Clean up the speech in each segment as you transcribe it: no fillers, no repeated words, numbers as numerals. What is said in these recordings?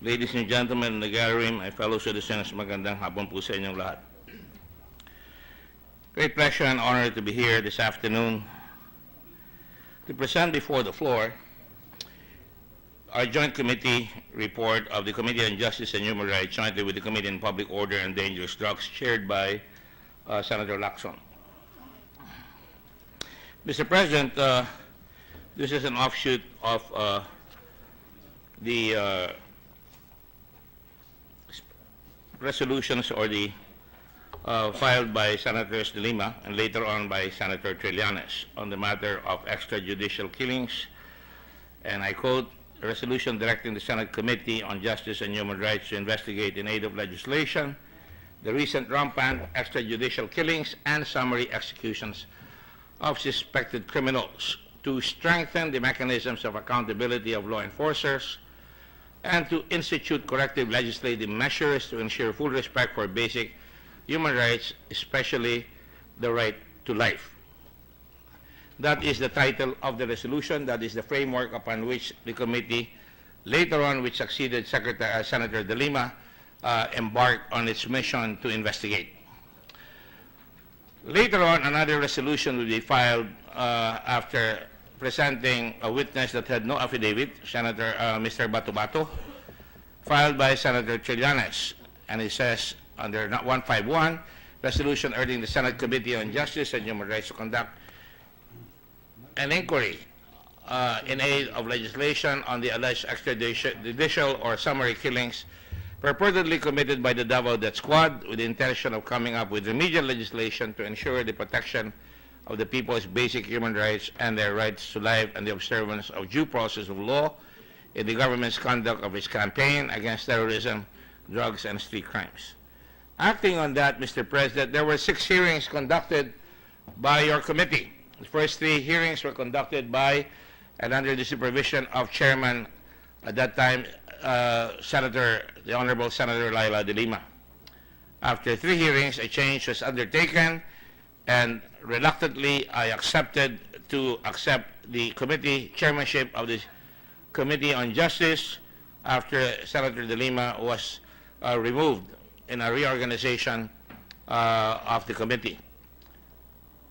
Ladies and gentlemen in the gallery, my fellow citizens, magandang hapon po sa inyong lahat. Great pleasure and honor to be here this afternoon to present before the floor our joint committee report of the Committee on Justice and Human Rights, jointly with the Committee on Public Order and Dangerous Drugs, chaired by Senator Lacson. Mr. President, this is an offshoot of the resolutions or the filed by Senators De Lima and later on by Senator Trillanes on the matter of extrajudicial killings. And I quote, a resolution directing the Senate Committee on Justice and Human Rights to investigate in aid of legislation the recent rampant extrajudicial killings and summary executions of suspected criminals, to strengthen the mechanisms of accountability of law enforcers, and to institute corrective legislative measures to ensure full respect for basic human rights, especially the right to life. That is the title of the resolution. That is the framework upon which the committee, later on, which succeeded Senator De Lima, embarked on its mission to investigate. Later on, another resolution will be filed after presenting a witness that had no affidavit, Mr. Bato, filed by Senator Trillanes, and it says under 151, resolution urging the Senate Committee on Justice and Human Rights to conduct an inquiry in aid of legislation on the alleged extrajudicial or summary killings purportedly committed by the Davao Death Squad with the intention of coming up with remedial legislation to ensure the protection of the people's basic human rights and their rights to life and the observance of due process of law in the government's conduct of its campaign against terrorism, drugs, and street crimes. Acting on that, Mr. President, there were 6 hearings conducted by your committee. The first 3 hearings were conducted by and under the supervision of Chairman, at that time, the Honorable Senator Laila De Lima. After 3 hearings, a change was undertaken, and reluctantly, I accepted the committee chairmanship of the Committee on Justice after Senator De Lima was removed in a reorganization of the committee.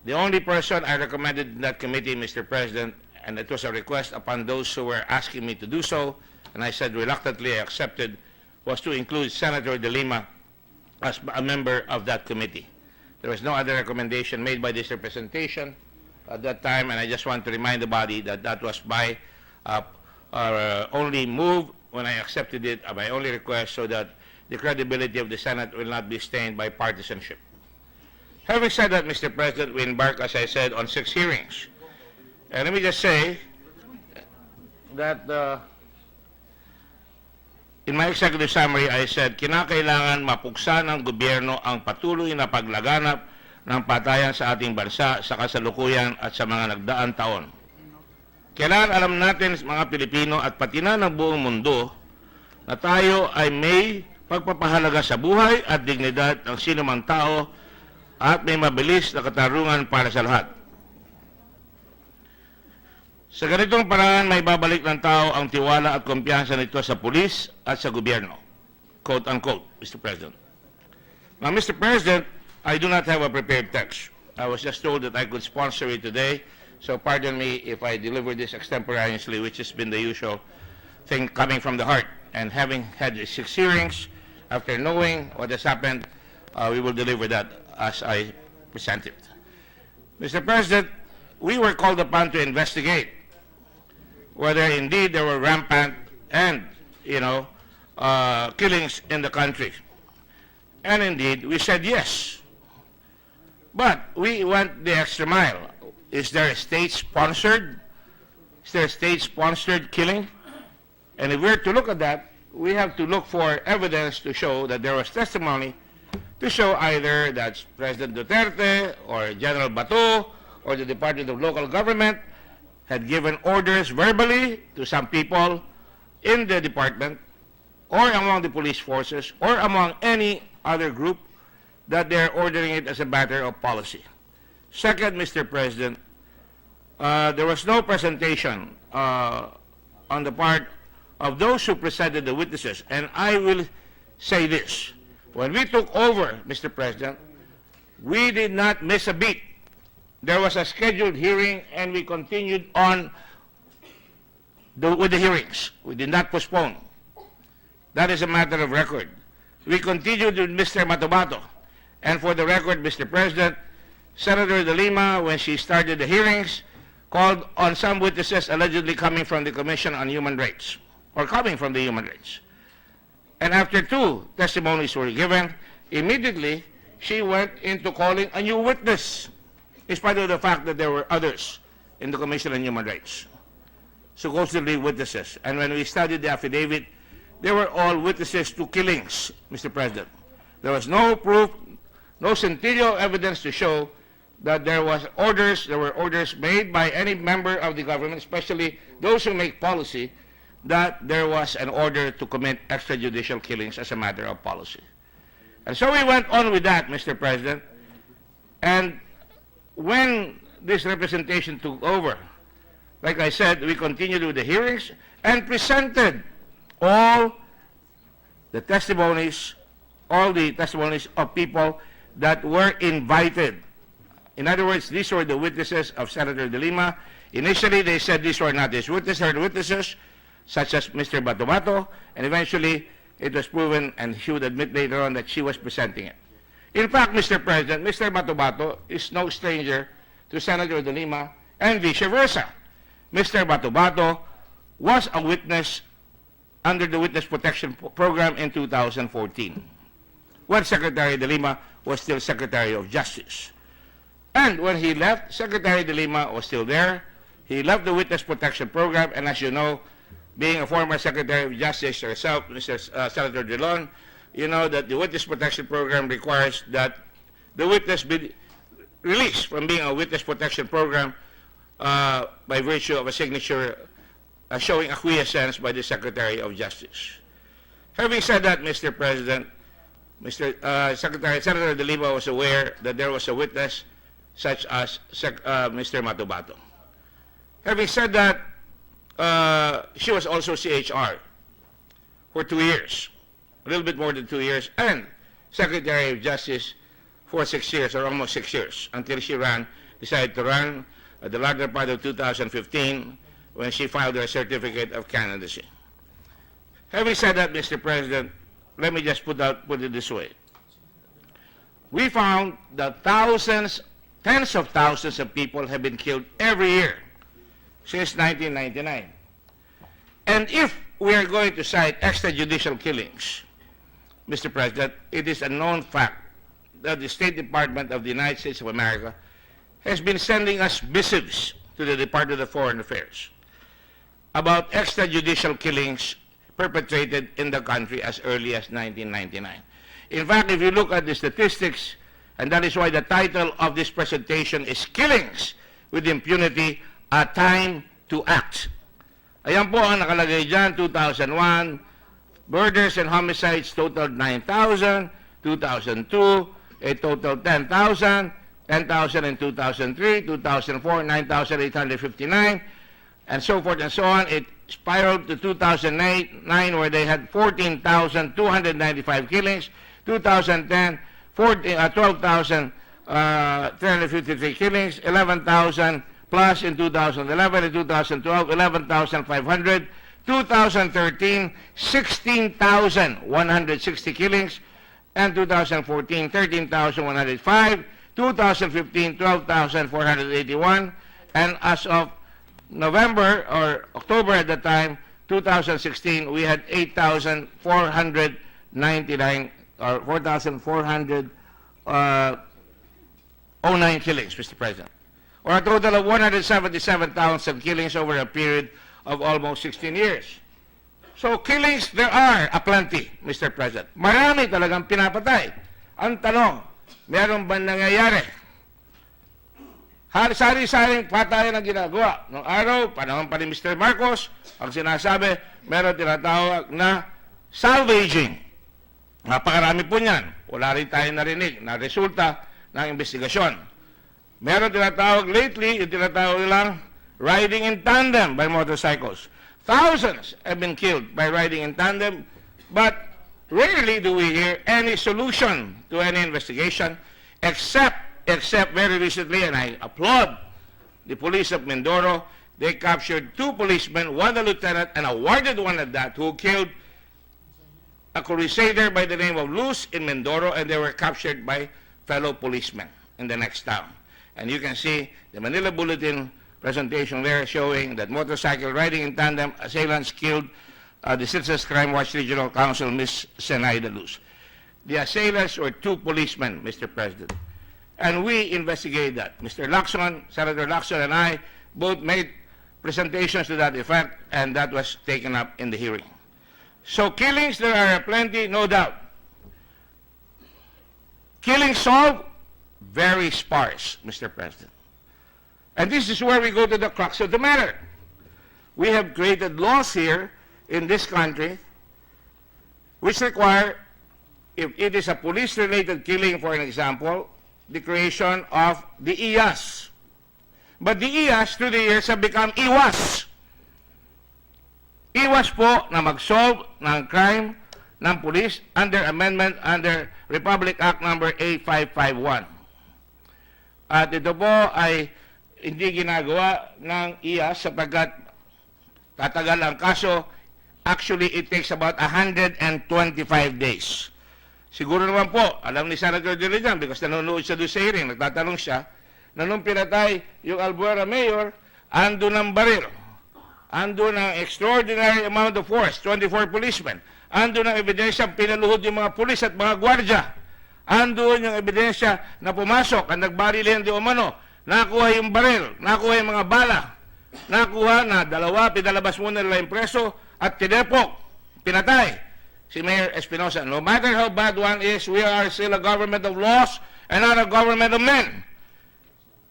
The only person I recommended in that committee, Mr. President, and it was a request upon those who were asking me to do so, and I said reluctantly I accepted, was to include Senator De Lima as a member of that committee. There was no other recommendation made by this representation at that time, and I just want to remind the body that that was my only move when I accepted it, my only request, so that the credibility of the Senate will not be stained by partisanship. Having said that, Mr. President, we embarked, as I said, on 6 hearings. And let me just say that in my executive summary, I said, kinakailangan mapuksa ng gobyerno ang patuloy na paglaganap ng patayan sa ating bansa sa kasalukuyan at sa mga nagdaang taon. Kailangan alam natin, mga Pilipino at pati na ng buong mundo, na tayo ay may pagpapahalaga sa buhay at dignidad ng sinumang tao at may mabilis na katarungan para sa lahat. Sa ganitong paraan, may babalik ng tao ang tiwala at kumpiyansa nito sa pulis at sa gobyerno. Quote unquote, Mr. President. Now, Mr. President, I do not have a prepared text. I was just told that I could sponsor it today, so pardon me if I deliver this extemporaneously, which has been the usual thing coming from the heart. And having had 6 hearings, after knowing what has happened, we will deliver that as I present it. Mr. President, we were called upon to investigate whether indeed there were rampant and, killings in the country. And indeed, we said yes. But we went the extra mile. Is there a state-sponsored killing? And if we're to look at that, we have to look for evidence to show that there was testimony to show either that President Duterte or General Bato or the Department of Local Government had given orders verbally to some people in the department or among the police forces or among any other group that they're ordering it as a matter of policy. Second, Mr. President, there was no presentation on the part of those who presented the witnesses. And I will say this. When we took over, Mr. President, we did not miss a beat. There was a scheduled hearing, and we continued on with the hearings. We did not postpone. That is a matter of record. We continued with Mr. Matubato. And for the record, Mr. President, Senator De Lima, when she started the hearings, called on some witnesses allegedly coming from the Commission on Human Rights, or coming from the Human Rights. And after 2 testimonies were given, immediately she went into calling a new witness, in spite of the fact that there were others in the Commission on Human Rights, supposedly witnesses. And when we studied the affidavit, they were all witnesses to killings, Mr. President. There was no proof, no scintillo evidence to show that there were orders made by any member of the government, especially those who make policy, that there was an order to commit extrajudicial killings as a matter of policy. And so we went on with that, Mr. President, and when this representation took over, like I said, we continued with the hearings and presented all the testimonies of people that were invited. In other words, these were the witnesses of Senator De Lima. Initially, they said these were not his witnesses, such as Mr. Batubato, and eventually it was proven, and she would admit later on, that she was presenting it. In fact, Mr. President, Mr. Batubato is no stranger to Senator De Lima, and vice versa. Mr. Batubato was a witness under the Witness Protection Program in 2014, when Secretary De Lima was still Secretary of Justice. And when he left, Secretary De Lima was still there. He left the Witness Protection Program, and as you know, being a former Secretary of Justice yourself, Senator Drilon, you know that the Witness Protection Program requires that the witness be released from being a Witness Protection Program by virtue of a signature showing acquiescence by the Secretary of Justice. Having said that, Mr. President, Senator De Lima was aware that there was a witness such as Mr. Matubato. Having said that, she was also CHR for 2 years, a little bit more than 2 years, and Secretary of Justice for 6 years, or almost 6 years, until she decided to run at the latter part of 2015 when she filed her certificate of candidacy. Having said that, Mr. President, let me just put it this way. We found that tens of thousands of people have been killed every year since 1999. And if we are going to cite extrajudicial killings, Mr. President, it is a known fact that the State Department of the United States of America has been sending us missives to the Department of Foreign Affairs about extrajudicial killings perpetrated in the country as early as 1999. In fact, if you look at the statistics, and that is why the title of this presentation is Killings with Impunity, A Time to Act. Ayan po ang nakalagay dyan, 2001, murders and homicides totaled 9,000, 2002, a total 10,000, 10,000 in 2003, 2004, 9,859, and so forth and so on. It spiraled to 2009, where they had 14,295 killings, 2010, 12,353 killings, 11,000 plus in 2011, in 2012, 11,500, 2013, 16,160 killings, and 2014, 13,105, 2015, 12,481, and as of November or October at the time, 2016, we had 8,499 or 4,409 killings, Mr. President, or a total of 177,000 killings over a period of almost 16 years. So killings, there are aplenty, Mr. President. Marami talagang pinapatay. Ang tanong, meron ba nangyayari? Sari-saring patayan ang ginagawa. Noong araw, panahon pa ni Mr. Marcos, ang sinasabi, meron tinatawag na salvaging. Napakarami po niyan. Wala rin tayo narinig na resulta ng investigasyon. Meron tinatawag lately, yung tinatawag lang riding in tandem by motorcycles. Thousands have been killed by riding in tandem, but rarely do we hear any solution to any investigation, except very recently, and I applaud the police of Mindoro, they captured 2 policemen, one a lieutenant, and awarded one at that, who killed a crusader by the name of Luz in Mindoro, and they were captured by fellow policemen in the next town. And you can see the Manila Bulletin presentation there showing that motorcycle riding in tandem assailants killed the Citizens Crime Watch Regional Counsel, Ms. Zenaida Luz. The assailants were 2 policemen, Mr. President. And we investigated that. Mr. Lacson, Senator Lacson, and I both made presentations to that effect, and that was taken up in the hearing. So killings, there are plenty, no doubt. Killings solved, very sparse, Mr. President. And this is where we go to the crux of the matter. We have created laws here in this country which require, if it is a police-related killing, for an example, the creation of the IAS. But the IAS, through the years, have become IWAS. IWAS po na mag-solve ng crime ng police under amendment under Republic Act number 8551. At ito po ay hindi ginagawa ng IAS sapagkat tatagal ang kaso. Actually, it takes about 125 days. Siguro naman po, alam ni Senator De Leon, because nanonood siya doon sa hearing, nagtatanong siya, na nung pinatay yung Albuera Mayor, ando ng baril, ando ng extraordinary amount of force, 24 policemen, ando ng ebidensya, pinaluhod yung mga pulis at mga gwardya, ando yung ebidensya na pumasok, ang nagbarilan di umano, nakuha yung baril, nakuha yung mga bala, nakuha na dalawa, pinalabas muna nila yung preso, at tinepok, pinatay si Mayor Espinosa. No matter how bad one is, we are still a government of laws and not a government of men.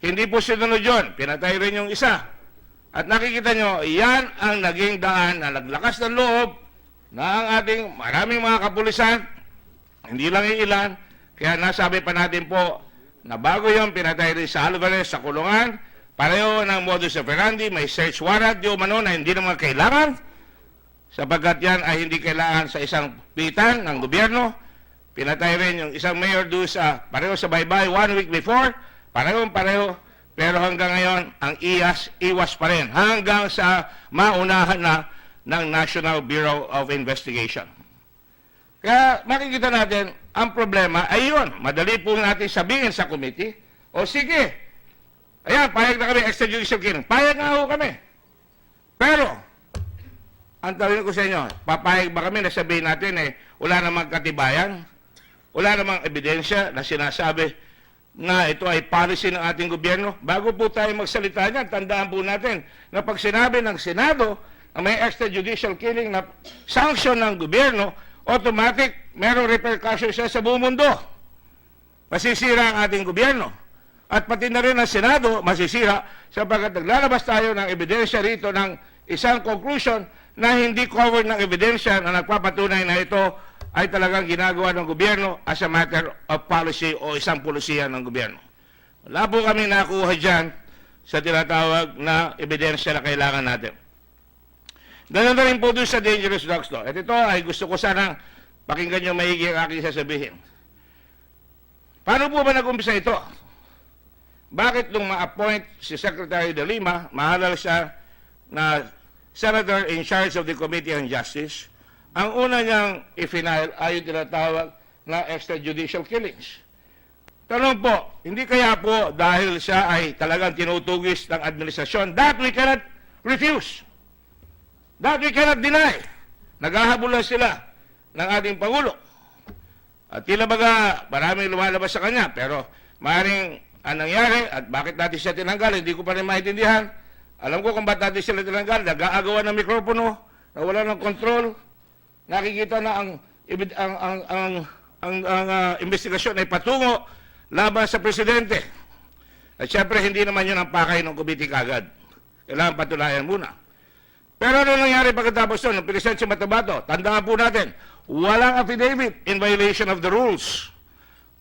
Hindi po sinunod yun. Pinatay rin yung isa. At nakikita nyo, yan ang naging daan na naglakas ng loob na ang ating maraming mga kapulisan, hindi lang ilan, kaya nasabi pa natin po na bago yun, pinatay rin sa Alvarez sa kulungan, pareho ng modus operandi, may search warrant, di umano na hindi naman kailangan, sapagkat yan ay hindi kailangan sa isang pitan ng gobyerno. Pinatay rin yung isang mayor doon sa pareho sa baybay 1 week before, pareho, pero hanggang ngayon ang IWAS pa rin, hanggang sa maunahan na ng National Bureau of Investigation. Kaya makikita natin, ang problema ay yun. Madali po natin sabihin sa committee, o sige, ayan, payag na kami, extrajudicial killing. Payag nga ho kami. Pero, ang tanong ko sa inyo, papayag ba kami na sabihin natin wala namang katibayan, wala namang ebidensya na sinasabi na ito ay policy ng ating gobyerno? Bago po tayo magsalita niyan, tandaan po natin na pag sinabi ng Senado na may extrajudicial killing na sanction ng gobyerno, automatic, merong repercussion siya sa buong mundo. Masisira ang ating gobyerno. At pati na rin ang Senado, masisira sapagkat naglalabas tayo ng ebidensya rito ng isang conclusion na hindi covered ng ebidensya na nagpapatunay na ito ay talagang ginagawa ng gobyerno as a matter of policy o isang polisiya ng gobyerno. Wala po kami nakuha dyan sa tinatawag na ebidensya na kailangan natin. Ganun na rin po doon sa dangerous drugs law. At ito ay gusto ko sanang pakinggan nyo maigi ang aking sasabihin. Paano po ba nag-umpisa ito? Bakit nung ma-appoint si Secretary De Lima, mahalal siya na Senator in charge of the Committee on Justice, ang una niyang i-final ay yung tinatawag na extrajudicial killings. Tanong po, hindi kaya po dahil siya ay talagang tinutugis ng administrasyon, that we cannot refuse, that we cannot deny. Naghahabulan sila ng ating Pangulo. At tila baga maraming lumalabas sa kanya, pero maaaring ang nangyari at bakit natin siya tinanggal, hindi ko pa rin maintindihan. Alam ko kung ba't natin sila tinanggal, nag-aagawan ng mikropono, nawala ng control, nakikita na ang investigasyon ay patungo laban sa presidente. At syempre, hindi naman yun ang pakay ng committee kagad. Kailangan patunayan muna. Pero ano nangyari pagkatapos doon? Nung pinisent si Matabato, tandaan po natin, walang affidavit in violation of the rules.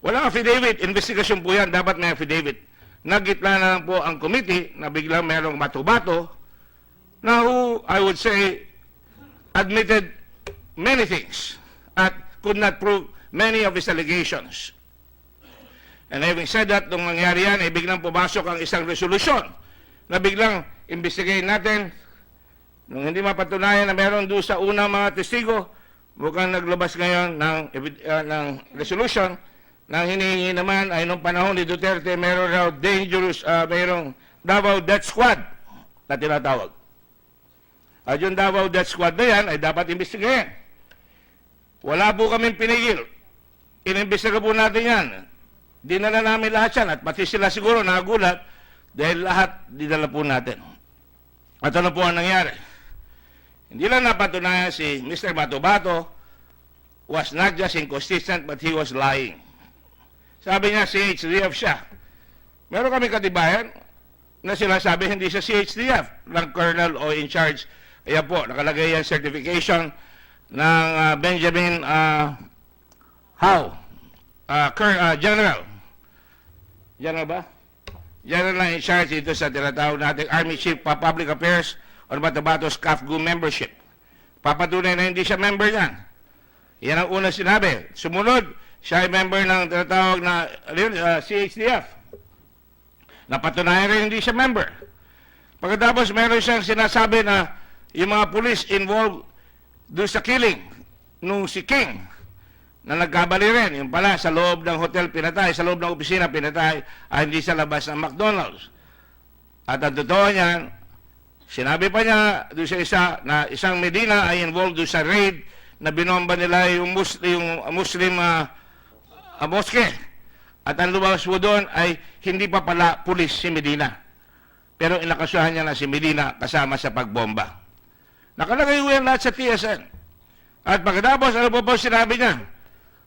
Walang affidavit, investigasyon po yan, dapat may affidavit. Nagitla na lang po ang committee na biglang merong Matabato na who, I would say, admitted many things at could not prove many of his allegations. And having said that, nung nangyari yan, ay biglang pumasok ang isang resolusyon na biglang imbestigahin natin. Nung hindi mapatunayan na meron doon sa unang mga testigo, mukhang naglabas ngayon ng resolution na hinihingi naman ay nung panahon ni Duterte, meron raw dangerous, mayroong Davao Death Squad na tinatawag. At yung Davao Death Squad na yan ay dapat imbestigahin. Wala po kaming pinigil. Inimbestiga po natin yan. Dinala namin lahat yan at pati sila siguro nagulat dahil lahat dinala po natin. At ano po ang nangyari? Hindi lang napatunayan si Mr. Bato-Bato was not just inconsistent but he was lying. Sabi niya CHDF siya. Meron kami katibayan na sinasabi hindi siya CHDF ng colonel o in charge. Ayan po, nakalagay yan certification ng Benjamin Howe, General. General ba? General na in charge dito sa tinatawag natin Army Chief pa Public Affairs on Bato-Bato's CAFGU membership. Papatunay na hindi siya member niyan. Yan ang unang sinabi. Sumunod, siya ay member ng tinatawag na CHDF. Napatunayan rin hindi siya member. Pagkatapos meron siyang sinasabi na yung mga police involved doon sa killing nung si King na nagkabali rin. Yung pala sa loob ng hotel pinatay, sa loob ng opisina pinatay, ay hindi sa labas ng McDonald's. At ang totoo niyan, sinabi pa niya doon sa isa na isang Medina ay involved doon sa raid na binomba nila yung Muslim mosque. At ang lumabas po doon ay hindi pa pala pulis si Medina. Pero inakasuhan niya na si Medina kasama sa pagbomba. Nakalagay po yan lahat sa TSN. At pagkatapos, ano po sinabi niya?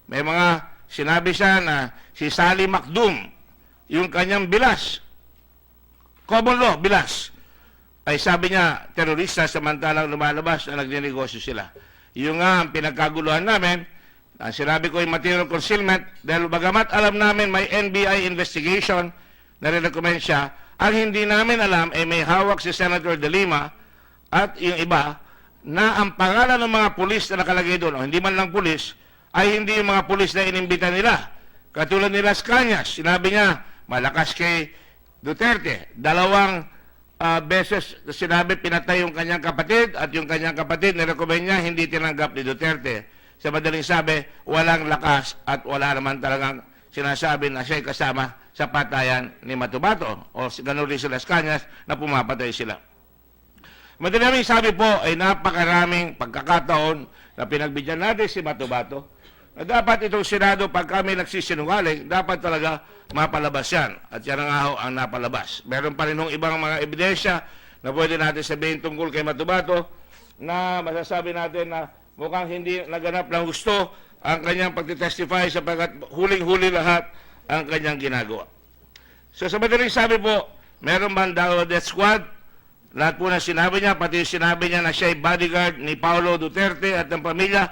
May mga sinabi siya na si Sally Macdum, yung kanyang bilas, common law, bilas, ay sabi niya, terorista samantalang lumalabas na nagninegosyo sila. Yung nga ang pinagkaguluhan namin, ang sinabi ko yung material concealment, dahil bagamat alam namin may NBI investigation na rin-recommend siya, ang hindi namin alam ay may hawak si Senator De Lima at yung iba na ang pangalan ng mga pulis na nakalagay doon, o hindi man lang pulis, ay hindi yung mga pulis na inimbita nila. Katulad ni Las Cañas, sinabi niya, malakas kay Duterte. 2 beses sinabi pinatay yung kanyang kapatid at yung kanyang kapatid nirecommend niya hindi tinanggap ni Duterte. Sa madaling sabi, walang lakas at wala naman talagang sinasabi na siya'y kasama sa patayan ni Bato-Bato o ganun rin si Las Cañas na pumapatay sila. Madaling sabi po ay napakaraming pagkakataon na pinagbigyan natin si Bato-Bato na dapat itong Senado pag kami nagsisinungaling, dapat talaga mapalabas yan. At yan nga ho ang napalabas. Meron pa rin ng ibang mga ebidensya na pwede natin sabihin tungkol kay Bato-Bato na masasabi natin na mukhang hindi naganap ng gusto ang kanyang pagtitestify sapagkat huling-huli lahat ang kanyang ginagawa. So sa madaling sabi po, meron ba ang Davao Death Squad? Lahat po na sinabi niya, pati sinabi niya na siya ay bodyguard ni Paulo Duterte at ng pamilya,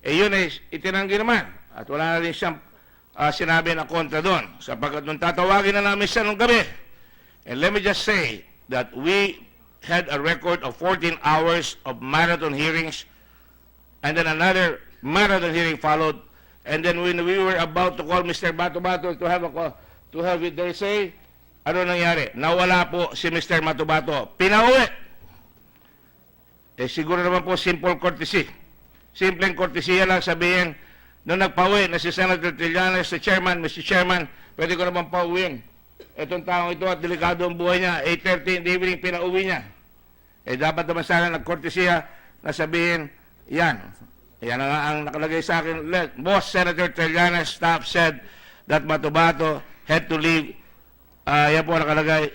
yun ay itinanggi naman. At wala na rin siyang sinabi na kontra doon. Sapagkat nung tatawagin na namin siya nung gabi. And let me just say that we had a record of 14 hours of marathon hearings and then another marathon hearing followed. And then when we were about to call Mr. Bato-Bato to have it, they say, ano nangyari? Nawala po si Mr. Bato-Bato. Pinauwi. Siguro naman po simple courtesy. Simpleng courtesy lang sabihin, nung nagpauwi na si Senator Trillanes, si Chairman, Mr. Chairman, pwede ko naman pauwiin. Itong taong ito at delikado ang buhay niya, 8:30 in the evening, pinauwi niya. Dapat naman sana nagkortesiya na sabihin, yan. Yan ang nakalagay sa akin. Boss Senator Trillanes, staff said that Bato-Bato had to leave. Yan po nakalagay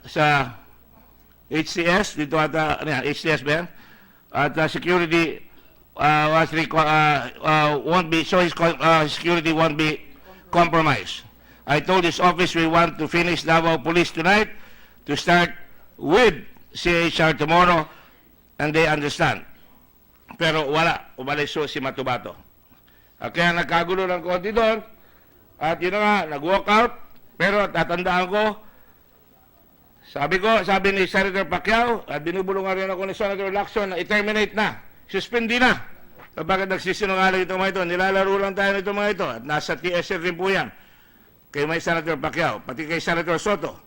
sa HCS, dito ata, HCS ba yan? At security won't be, so his security won't be compromised. I told his office we want to finish Davao Police tonight to start with CHR tomorrow, and they understand. Pero wala, umalis si Bato-Bato. Kaya nagkagulo ng konti doon, at yun nga, nag-walk out, pero tatandaan ko, Sabi ni Senator Pacquiao, at binubulungan rin ako ni Senator Lacson na i-terminate na, suspindi na. Kapag nagsisinungaling itong mga ito, nilalaro lang tayo nito mga ito, at nasa TSL rin po yan, kay may Senator Pacquiao, pati kay Senator Soto.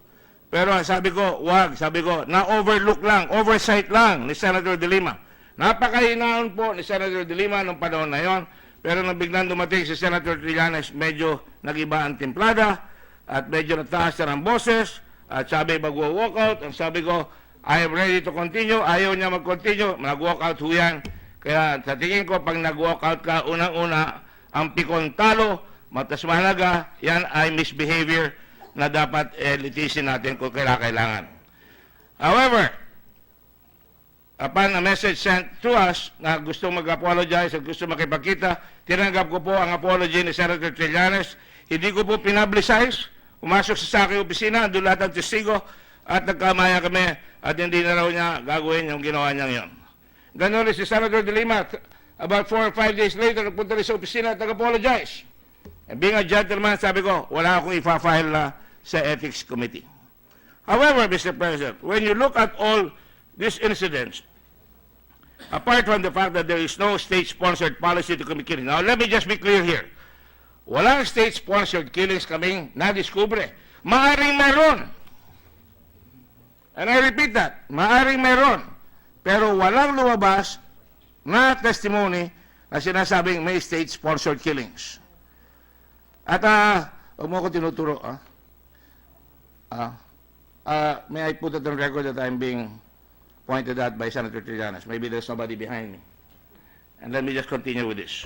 Pero sabi ko, wag, sabi ko, na-overlook lang, oversight lang ni Senator De Lima. Napakahinaon po ni Senator De Lima nung panahon na yon, pero nang biglang dumating si Senator Trillanes, medyo nag-iba ang timplada, at medyo nataas na ang boses, at sabi mag-walk out, ang sabi ko, I am ready to continue, ayaw niya mag-continue, nag-walk out ho yan. Kaya sa tingin ko, pag nag-walk out ka, unang-una, ang pikon talo, matas mahalaga, yan ay misbehavior na dapat litisin natin kung kailangan. However, upon a message sent to us na gusto mag-apologize at gusto makipagkita, tinanggap ko po ang apology ni Senator Trillanes. Hindi ko po pinablicize. Pumasok sa aking opisina, doon lahat ng testigo, at nagkamaya kami, at hindi na raw niya gagawin yung ginawa niya ngayon. Ganon rin si Senator De Lima, about 4 or 5 days later, nagpunta rin sa opisina at nag-apologize. And being a gentleman, sabi ko, wala akong ipa-file na sa Ethics Committee. However, Mr. President, when you look at all these incidents, apart from the fact that there is no state-sponsored policy to commit killing. Now, let me just be clear here. Walang state-sponsored killings kaming nadiskubre. Maaring meron. And I repeat that. Maaring meron. Pero walang lumabas na testimony na sinasabing may state-sponsored killings. At, huwag mo ako tinuturo, may I put it on record that I'm being pointed at by Senator Trillanes. Maybe there's nobody behind me. And let me just continue with this.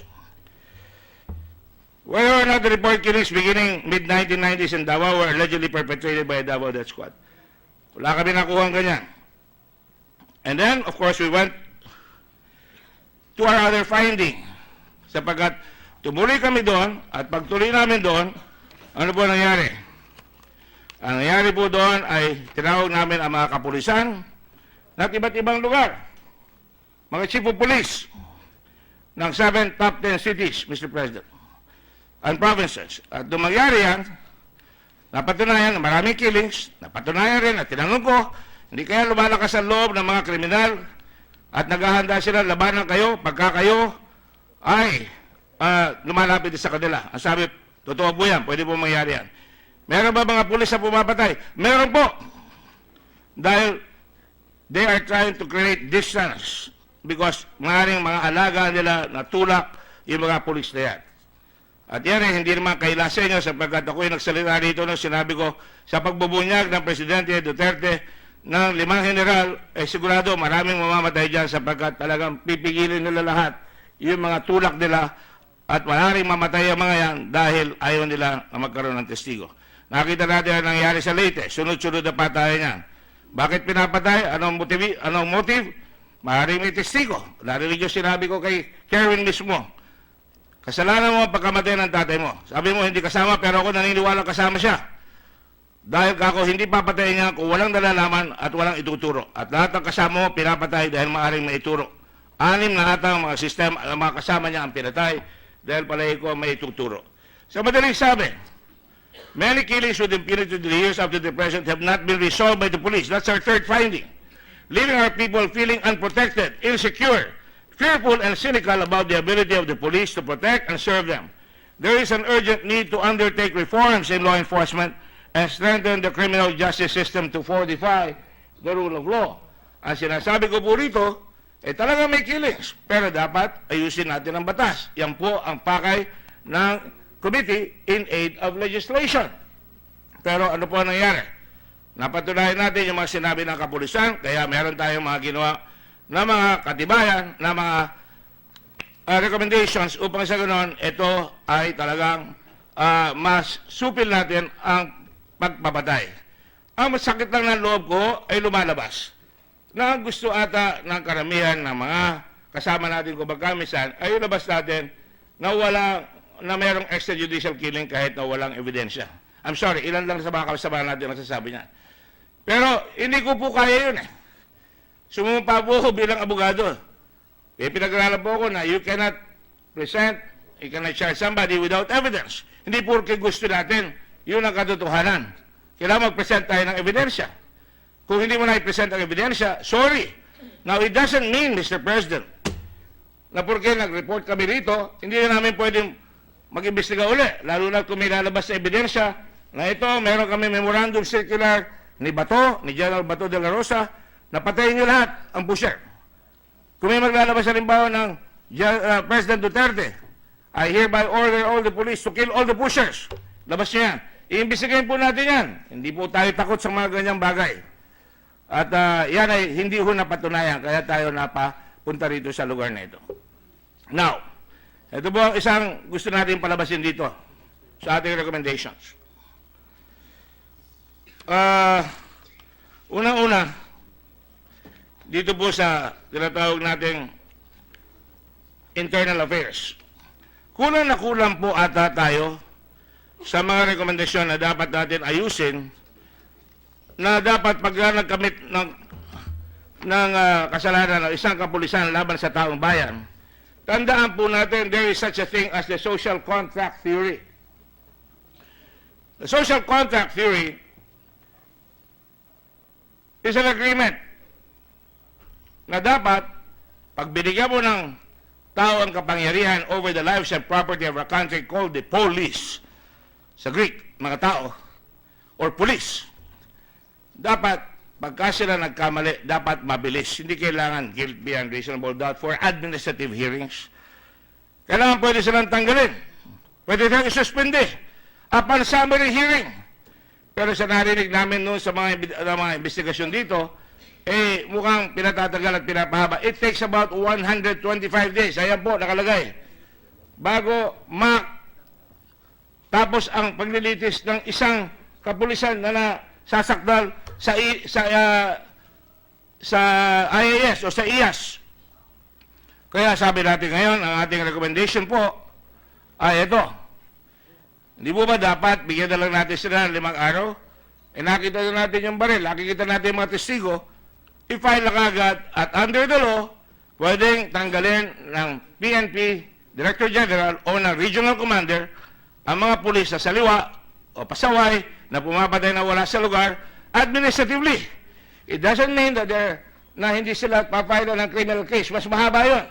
Whether or not the report killings beginning mid-1990s in Davao were allegedly perpetrated by a Davao Death Squad. Wala kami nakuha ganyan. And then, of course, we went to our other finding. Sapagkat tumuloy kami doon, at pagtuloy namin doon, ano po nangyari? Ang nangyari po doon ay tinawag namin ang mga kapulisan ng iba't ibang lugar. Mga chief of police ng 7 top 10 cities, Mr. President, and provinces. At nung mangyari yan, napatunayan na maraming killings, napatunayan rin at tinanong ko, hindi kaya lumalakas ang loob ng mga kriminal at naghahanda sila labanan kayo pagka kayo ay lumalapit sa kanila. Ang sabi, totoo po yan, pwede po mangyari yan. Meron ba mga pulis na pumapatay? Meron po. Dahil they are trying to create distance because maaaring mga alaga nila na tulak yung mga pulis na yan. At yan ay hindi naman kaila sa inyo sapagkat ako'y nagsalita dito nung sinabi ko sa pagbubunyag ng Presidente Duterte ng 5 general, sigurado maraming mamamatay dyan sapagkat talagang pipigilin nila lahat yung mga tulak nila at maaaring mamatay ang mga yan dahil ayaw nila na magkaroon ng testigo. Nakita natin ang nangyari sa Leyte, sunod-sunod na patayan yan. Bakit pinapatay? Anong motive? Maaaring may testigo. Narinig yung sinabi ko kay Kerwin mismo. Kasalanan mo ang pagkamatay ng tatay mo. Sabi mo hindi kasama pero ako naniniwala kasama siya. Dahil ako hindi papatayin niya kung walang nalalaman at walang ituturo. At lahat ng kasama mo pinapatay dahil maaaring maituro. 6 na ata ang mga sistema, ang mga kasama niya ang pinatay dahil palagi ko may ituturo. Sa madaling sabi, many killings with impunity to the years after the president have not been resolved by the police. That's our third finding. Leaving our people feeling unprotected, insecure, fearful and cynical about the ability of the police to protect and serve them. There is an urgent need to undertake reforms in law enforcement and strengthen the criminal justice system to fortify the rule of law. Ang sinasabi ko po rito, talaga may killings, pero dapat ayusin natin ang batas. Yan po ang pakay ng Committee in Aid of Legislation. Pero ano po nangyari? Napatunayan natin yung mga sinabi ng kapulisan, kaya meron tayong mga ginawa na mga katibayan, na mga recommendations upang sa ganoon, ito ay talagang mas supil natin ang pagpapatay. Ang masakit lang ng loob ko ay lumalabas na gusto ata ng karamihan ng mga kasama natin kung magkamisan ay ilabas natin na mayroong extrajudicial killing kahit na walang ebidensya. I'm sorry, ilan lang sa mga kasama natin ang sasabi niya. Pero hindi ko po kaya yun eh. Sumumpa po ako bilang abogado. Pinag-aralan po ako na you cannot charge somebody without evidence. Hindi porque gusto natin, yun ang katotohanan. Kailangan mag-present tayo ng ebidensya. Kung hindi mo na i-present ang ebidensya, sorry. Now, it doesn't mean, Mr. President, na porque nag-report kami rito, hindi na namin pwedeng mag-imbestiga uli. Lalo na kung may lalabas na ebidensya na ito, meron kami memorandum circular ni Bato, ni General Bato de la Rosa, na patayin niyo lahat ang pusher. Kung may maglalabas sa limbawa ng President Duterte, I hereby order all the police to kill all the pushers. Labas niya yan. Iimbestigahin po natin yan. Hindi po tayo takot sa mga ganyang bagay. At yan ay hindi ho napatunayan, kaya tayo napapunta rito sa lugar na ito. Now, ito po ang isang gusto natin palabasin dito sa ating recommendations. Unang-una, dito po sa tinatawag nating internal affairs. Kulang na kulang po ata tayo sa mga rekomendasyon na dapat natin ayusin, na dapat pag nagkamit ng kasalanan ng isang kapulisan laban sa taong bayan, tandaan po natin there is such a thing as the social contract theory. The social contract theory is an agreement na dapat pag binigyan mo ng tao ang kapangyarihan over the lives and property of a country called the police, sa Greek, mga tao, or police, dapat, pagka sila nagkamali, dapat mabilis. Hindi kailangan guilt beyond reasonable doubt for administrative hearings. Kailangan pwede silang tanggalin. Pwede silang isuspende upon summary hearing. Pero sa narinig namin noon sa mga investigasyon dito, mukhang pinatatagal at pinapahaba. It takes about 125 days. Ayan po, nakalagay. Bago tapos ang paglilitis ng isang kapulisan na sasakdal sa IAS o sa IAS. Kaya sabi natin ngayon, ang ating recommendation po ay ito. Hindi po ba dapat bigyan na lang natin sila ng 5 araw? Nakita na natin yung baril, nakikita natin yung mga testigo, i-file na kagad at under the law, pwedeng tanggalin ng PNP, Director General o ng Regional Commander ang mga pulis na saliwa o pasaway na pumapatay na wala sa lugar administratively. It doesn't mean that na hindi sila papayla ng criminal case. Mas mahaba yun.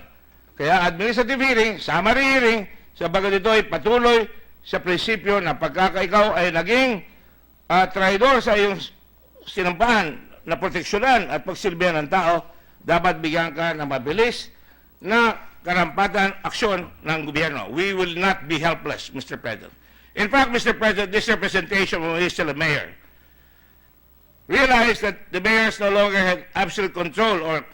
Kaya administrative hearing, summary hearing, sabagat ito ay patuloy sa prinsipyo na pagka ikaw ay naging traidor sa iyong sinampahan na proteksyonan at pagsilbihan ng tao, dapat bigyan ka ng mabilis na karampatan aksyon ng gobyerno. We will not be helpless, Mr. President. In fact, Mr. President, this representation, when he's still a mayor, realized that the mayors no longer had absolute control or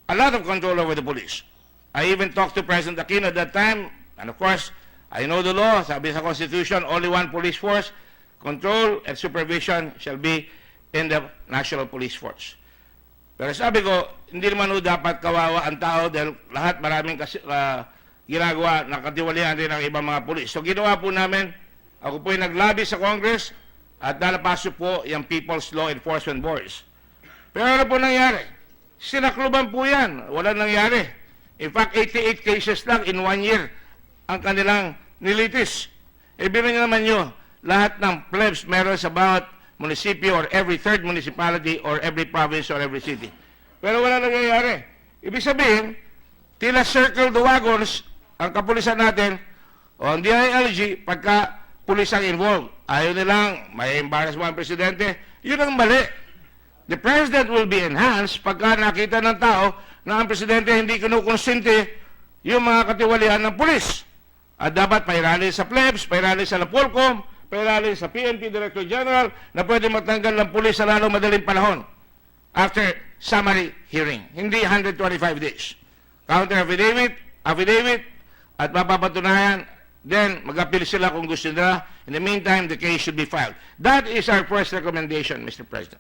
a lot of control over the police. I even talked to President Aquino at that time, and of course, I know the law, sabi sa Constitution, only one police force, control and supervision shall be in the National Police Force. Pero sabi ko, hindi naman dapat kawawa ang tao dahil lahat maraming ginagawa na katiwalian din ng ibang mga pulis. So ginawa po namin, ako po ay naglabi sa Congress at nalapasok po yung People's Law Enforcement Boards. Pero ano po nangyari? Sinakluban po yan. Walang nangyari. In fact, 88 cases lang in 1 year ang kanilang nilitis. Biro nyo naman nyo, lahat ng plebs meron sa bawat munisipyo or every third municipality or every province or every city. Pero wala nangyayari. Ibig sabihin, tila circle the wagons ang kapulisan natin o ang DILG pagka pulis ang involved. Ayaw nilang may embarrassment ang presidente. Yun ang mali. The president will be enhanced pagka nakita ng tao na ang presidente hindi kinukonsente yung mga katiwalian ng pulis. At dapat pairali sa plebs, pairali sa Lapolcom, pairali sa PNP Director General na pwede matanggal ng pulis sa lalong madaling panahon after summary hearing. Hindi 125 days. Counter affidavit, at mapapatunayan, then mag-appeal sila kung gusto nila. In the meantime, the case should be filed. That is our first recommendation, Mr. President.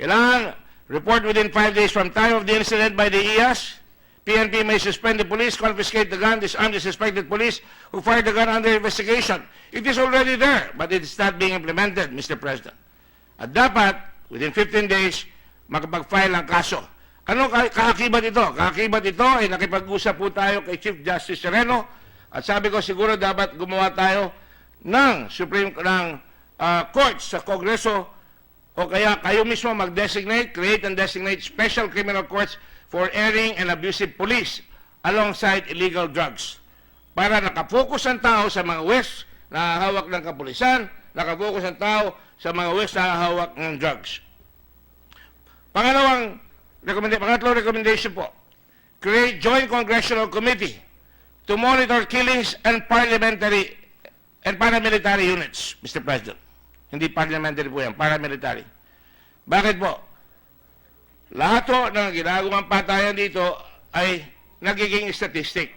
Kailangan report within 5 days from time of the incident by the IAS. PNP may suspend the police, confiscate the gun, disarm the suspected police who fired the gun under investigation. It is already there, but it is not being implemented, Mr. President. At dapat, within 15 days, makapag-file ang kaso. Ano kaakibat ito? Kaakibat ito ay nakipag-usap po tayo kay Chief Justice Sereno at sabi ko siguro dapat gumawa tayo ng Court sa Kongreso o kaya kayo mismo mag-designate, create and designate special criminal courts for erring and abusive police alongside illegal drugs. Para nakafocus ang tao sa mga west na hawak ng kapulisan, nakafocus ang tao sa mga west na hawak ng drugs. Pangatlong recommendation po, create joint congressional committee to monitor killings and paramilitary units, Mr. President. Hindi parliamentary po yan, paramilitary. Bakit po? Lahat po ng ginagawang patayan dito ay nagiging statistic.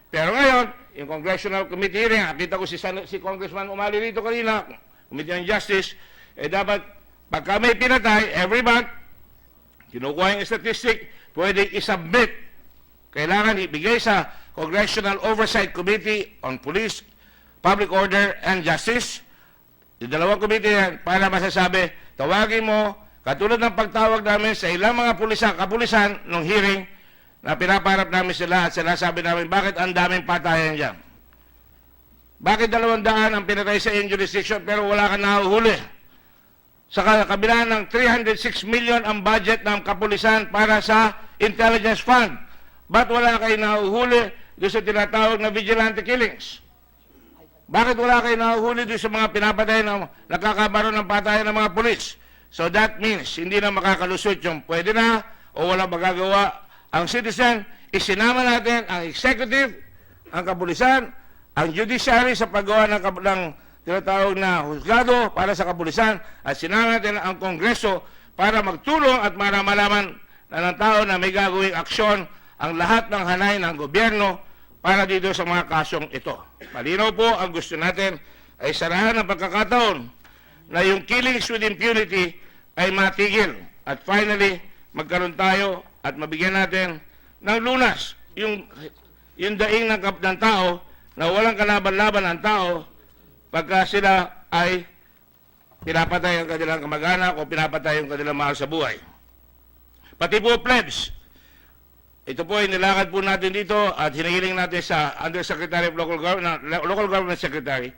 Pero ngayon, yung Congressional Committee hearing, nakita ko si Congressman Umali rito kanina, Committee on Justice, dapat pagka may pinatay, every month, kinukuha yung statistic, pwede isubmit. Kailangan ibigay sa Congressional Oversight Committee on Police, Public Order, and Justice. Yung dalawang committee yan, para masasabi, tawagin mo, katulad ng pagtawag namin sa ilang mga kapulisan nung hearing, na pinaparap namin sila at sinasabi namin, bakit ang daming patayan dyan? Bakit 200 ang pinatay sa iyong jurisdiction pero wala ka nahuhuli? Sa kabila ng 306 million ang budget ng kapulisan para sa intelligence fund. Ba't wala kayo nahuhuli doon sa tinatawag na vigilante killings? Bakit wala kayo nahuhuli doon sa mga pinapatay na nakakabaron ng patayan ng mga pulis? So that means, hindi na makakalusot yung pwede na o wala magagawa ang citizen. Isinama natin ang executive, ang kapulisan, ang judiciary sa paggawa ng tinatawag na husgado para sa kapulisan at sinama natin ang Kongreso para magtulong at para malaman na ng tao na may gagawing aksyon ang lahat ng hanay ng gobyerno para dito sa mga kasong ito. Malinaw po, ang gusto natin ay sarahan ng pagkakataon na yung killings with impunity ay matigil. At finally, magkaroon tayo at mabigyan natin ng lunas yung daing ng tao na walang kalaban-laban ang tao pagka sila ay pinapatay ang kanilang kamag-anak o pinapatay ang kanilang mahal sa buhay. Pati po plebs, ito po ay nilakad po natin dito at hinihiling natin sa Undersecretary of Local Government Secretary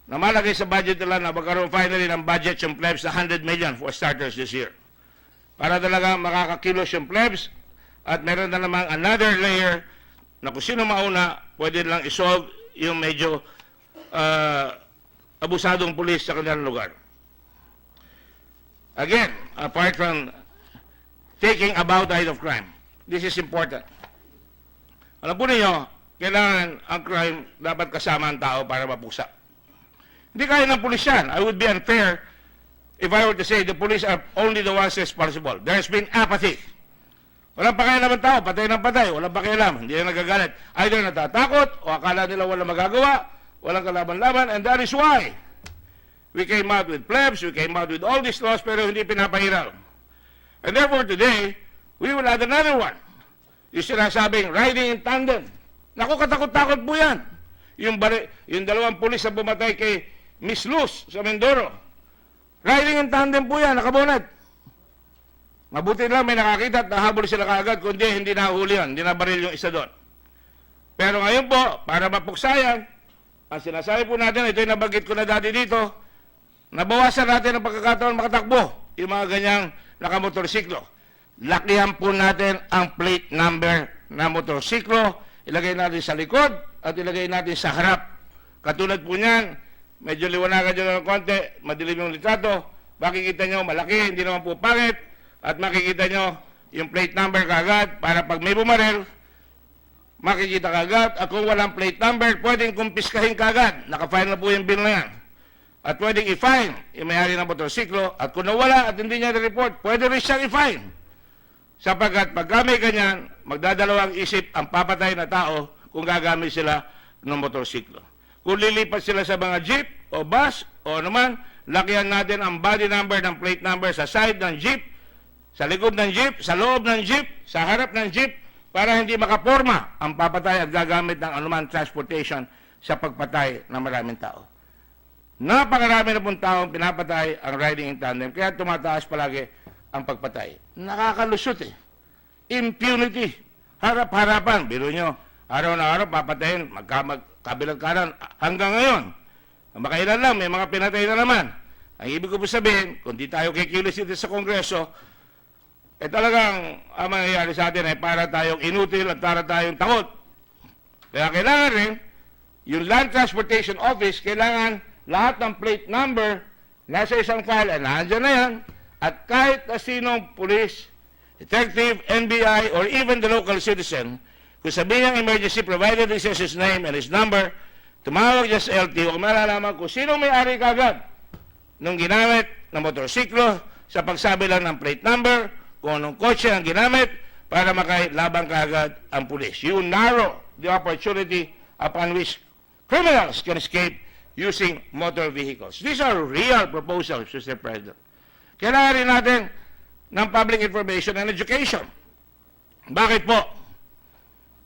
na malagay sa budget nila na magkaroon finally ng budget yung plebs na 100 million for starters this year. Para talaga makakakilos yung plebs at meron na namang another layer na kung sino mauna, pwede lang isolve yung medyo abusadong pulis sa kanilang lugar. Again, apart from taking about the height of crime, this is important. Alam po ninyo, kailangan ang crime dapat kasama ang tao para mapusa. Hindi kaya ng pulis yan. I would be unfair if I were to say the police are only the ones responsible. There's been apathy. Walang pakialam ang tao, patay ng patay, walang pakialam, hindi na nagagalit. Either natatakot o akala nila walang magagawa, walang kalaban-laban, and that is why we came out with plebs, we came out with all these laws, pero hindi pinapahiral. And therefore today, we will add another one. Yung sinasabing riding in tandem. Naku, katakot-takot po yan. Yung dalawang pulis na bumatay kay Miss Luz sa Mindoro. Riding in tandem po yan, nakabonet. Mabuti lang may nakakita at nahabol sila kaagad, kundi hindi nahuli yan, hindi nabaril yung isa doon. Pero ngayon po, para mapuksayan, ang sinasabi po natin, ito yung nabanggit ko na dati dito, nabawasan natin ang pagkakataon makatakbo, yung mga ganyang nakamotorsiklo. Lakihan po natin ang plate number na motorsiklo, ilagay natin sa likod at ilagay natin sa harap. Katulad po niyan, medyo liwanagan dyan ng konti, madilim yung litrato, makikita nyo malaki, hindi naman po pangit, at makikita nyo yung plate number kagad para pag may bumaril, makikita kagad. At kung walang plate number, pwedeng kumpiskahin kagad. Nakafile na po yung bill na yan. At pwedeng i-fine yung may-ari ng motorsiklo. At kung nawala at hindi niya na-report, pwede rin siyang i-fine. Sapagkat pagka may ganyan, magdadalawang isip ang papatay na tao kung gagamit sila ng motorsiklo. Kung lilipat sila sa mga jeep o bus o naman, lakihan natin ang body number ng plate number sa side ng jeep, sa likod ng jeep, sa loob ng jeep, sa harap ng jeep, para hindi makaporma ang papatay at gagamit ng anuman transportation sa pagpatay ng maraming tao. Napakarami na pong taong pinapatay ang riding in tandem, kaya tumataas palagi ang pagpatay. Nakakalusot eh. Impunity. Harap-harapan. Biro nyo, araw na araw papatayin, magkabilang kanan hanggang ngayon. Makailan lang, may mga pinatay na naman. Ang ibig ko po sabihin, kung di tayo kikilos dito sa Kongreso, talagang ang mangyayari sa atin ay para tayong inutil at para tayong takot. Kaya kailangan rin, yung Land Transportation Office, kailangan lahat ng plate number nasa isang file, nandiyan na yan, at kahit na sinong police, detective, NBI, or even the local citizen, kung sabihin ng emergency, provided he says his name and his number, tumawag niya sa LTO, malalaman kung sino may-ari kagad nung ginamit ng motorsiklo sa pagsabi lang ng plate number, kung anong kotse ang ginamit para makailabang kagad ang pulis. You narrow the opportunity upon which criminals can escape using motor vehicles. These are real proposals, Mr. President. Kailangan rin natin ng public information and education. Bakit po?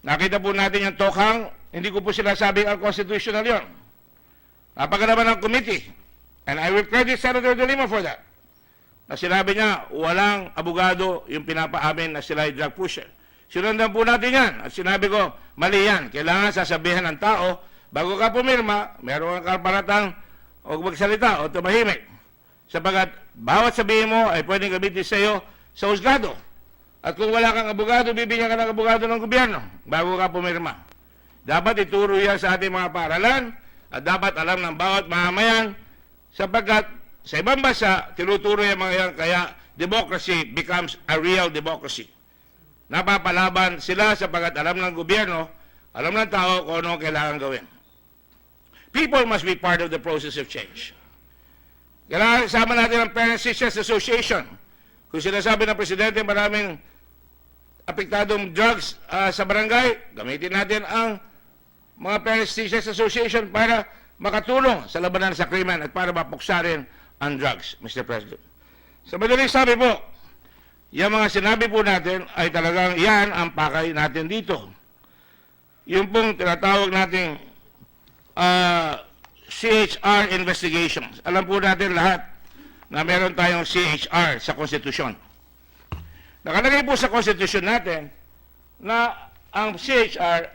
Nakita po natin yung tokhang, hindi ko po sila sabing unconstitutional yun. Napagalaman ng committee, and I will credit Senator De Lima for that, na sinabi niya, walang abogado yung pinapaamin na sila ay drug pusher. Sinundan po natin yan, at sinabi ko, mali yan. Kailangan sasabihan ng tao, bago ka pumirma, meron kang kaparatang o magsalita o tumahimik. Sapagat bawat sabihin mo ay pwedeng gamitin sa iyo sa husgado. At kung wala kang abogado, bibigyan ka ng abogado ng gobyerno bago ka pumirma. Dapat ituro yan sa ating mga paaralan at dapat alam ng bawat mamamayan sapagkat sa ibang bansa, tinuturo yung mga yan, kaya democracy becomes a real democracy. Napapalaban sila sapagkat alam ng gobyerno, alam ng tao kung ano kailangan gawin. People must be part of the process of change. Kailangan sama natin ang Parents Teachers Association. Kung sinasabi ng Presidente maraming apektadong drugs sa barangay, gamitin natin ang mga Parents Teachers Association para makatulong sa labanan sa krimen at para mapuksa rin ang drugs, Mr. President. Sa madaling sabi po, yung mga sinabi po natin ay talagang yan ang pakay natin dito. Yung pong tinatawag nating CHR investigations. Alam po natin lahat na meron tayong CHR sa konstitusyon. Nakalagay po sa konstitusyon natin na ang CHR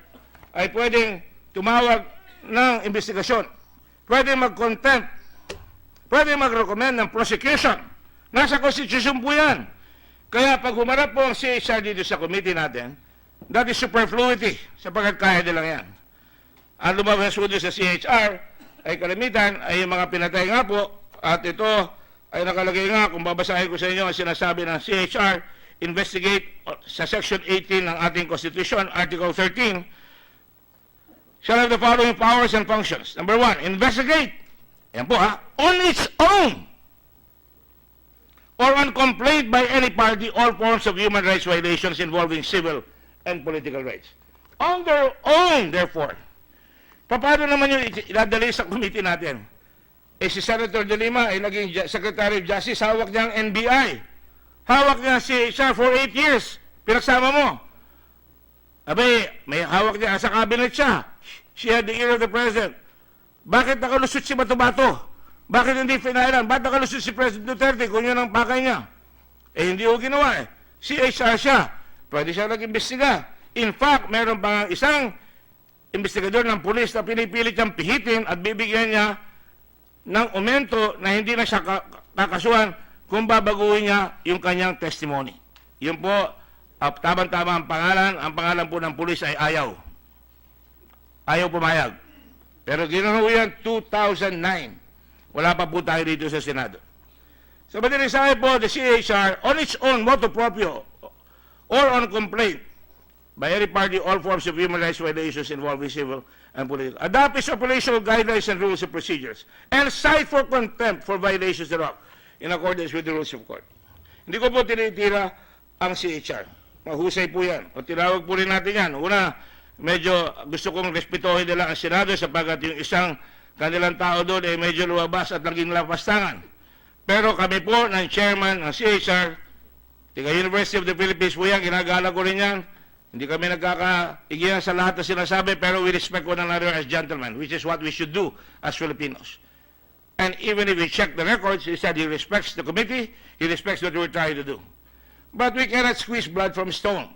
ay pwedeng tumawag ng investigasyon, pwedeng mag-contempt, pwedeng mag-recommend ng prosecution. Nasa konstitusyon po yan. Kaya pag humarap po ang CHR dito sa committee natin, that is superfluity, sapagkat kaya nilang yan. Ang lumabas po dito sa CHR ay kalimitan ay yung mga pinatay nga po, at ito ay nakalagay nga, kung babasahin ko sa inyo ang sinasabi ng CHR, investigate sa Section 18 ng ating Constitution, Article 13, shall have the following powers and functions. Number 1, investigate, yan po on its own, or on complaint by any party, all forms of human rights violations involving civil and political rights. On their own, therefore, paano naman yung iladali sa committee natin? Si Senator De Lima ay naging Secretary of Justice, hawak niya ang NBI. Hawak niya si siya for 8 years. Pinagsama mo. Abay, may hawak niya sa cabinet siya. She had the ear of the President. Bakit nakalusot si Bato-Bato? Bakit hindi finailan? Bakit nakalusot si President Duterte kung yun ang pakay niya? Hindi ko ginawa CHR siya. Pwede siya nag-imbestiga. In fact, meron pa isang investigador ng pulis na pinipilit niyang pihitin at bibigyan niya ng aumento na hindi na siya kakasuhan kung babaguhin niya yung kanyang testimony. Yun po, tamang-tama ang pangalan po ng pulis ay ayaw. Ayaw pumayag. Pero ginawa yan 2009. Wala pa po tayo dito sa Senado. So, madaling sabi po, the CHR, on its own motu proprio, or on complaint, by any party, all forms of human rights violations involving civil and political. Adopt its operational guidelines and rules and procedures, and cite for contempt for violations thereof, in accordance with the rules of court. Hindi ko po tinitira ang CHR. Mahusay po yan. O tinawag po rin natin yan. Una, medyo gusto kong respetuhin nila ang Senado sapagkat yung isang kanilang tao doon ay medyo lumabas at naging lapastangan. Pero kami po ng chairman ng CHR, tiga University of the Philippines po yan, ginagala ko rin yan. Hindi kami nagkakaigihan sa lahat na sinasabi, pero we respect one another as gentlemen, which is what we should do as Filipinos. And even if we check the records, he said he respects the committee, he respects what we're trying to do. But we cannot squeeze blood from stone.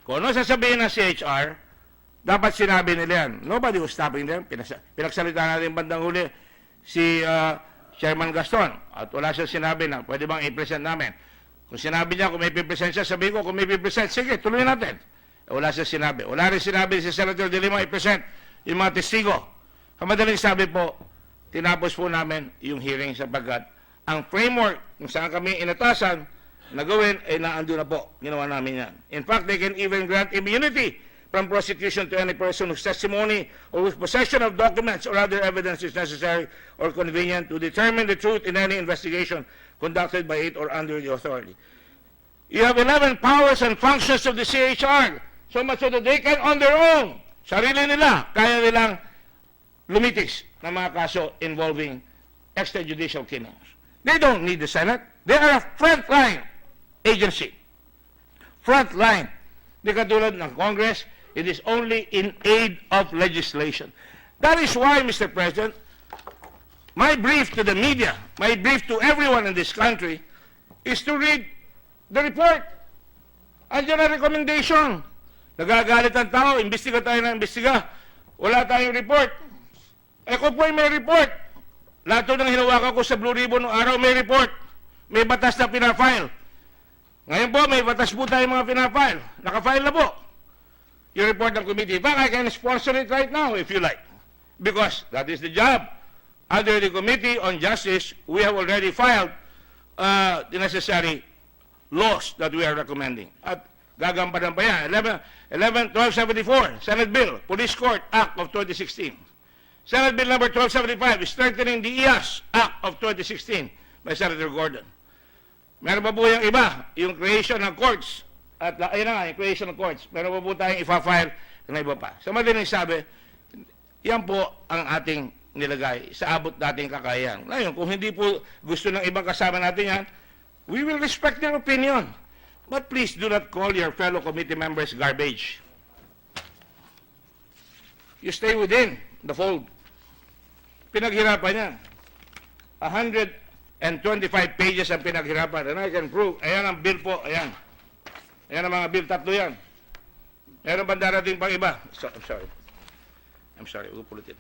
Kung ano sasabihin ng CHR, dapat sinabi nila yan. Nobody was stopping them. Pinagsalita natin bandang huli si Chairman Gaston, at wala siya sinabi na pwede bang i-present namin. Kung sinabi niya kung may i-present siya, sabihin ko kung may i-present, sige, tuloy natin. Wala siya sinabi. Wala rin sinabi si Senator De Lima i-present yung mga testigo. Kamadaling sabi po, tinapos po namin yung hearing sapagkat ang framework kung saan kami inatasan na gawin ay naando na po. Ginawa namin yan. In fact, they can even grant immunity from prosecution to any person whose testimony or whose possession of documents or other evidence is necessary or convenient to determine the truth in any investigation conducted by it or under the authority. You have 11 powers and functions of the CHR, so much so that they can on their own, sarili nila, kaya nilang lumitis ng mga kaso involving extrajudicial killings. They don't need the Senate. They are a frontline agency. Frontline. Di katulad ng Congress, it is only in aid of legislation. That is why, Mr. President, my brief to the media, my brief to everyone in this country, is to read the report. Andiyan na recommendation. Nagagalit ang tao, imbestiga tayo na imbestiga. Wala tayong report. Kung po ay may report, lahat ng hinawakan ko sa Blue Ribbon noong araw, may report. May batas na pinafile. Ngayon po, may batas po tayo mga pinafile. Nakafile na po yung report ng committee. In fact, I can sponsor it right now if you like. Because that is the job. Under the Committee on Justice, we have already filed the necessary laws that we are recommending. At gagampanan pa yan. 1274, Senate Bill, Police Court Act of 2016. Senate Bill number 1275 is strengthening the IAS Act of 2016 by Senator Gordon. Meron pa po yung iba, yung creation ng courts. At ayun na nga, yung creation ng courts. Meron pa po tayong ifa-file na iba pa. Sa madaling sabi, yan po ang ating nilagay sa abot nating kakayahan. Ngayon, kung hindi po gusto ng ibang kasama natin yan, we will respect their opinion. But please do not call your fellow committee members garbage. You stay within the fold. Pinaghirapan yan. 125 pages ang pinaghirapan. And I can prove, ayan ang bill po, ayan. Ayan ang mga bill, tatlo yan. Meron ba darating pang iba? I'm sorry, upulitin.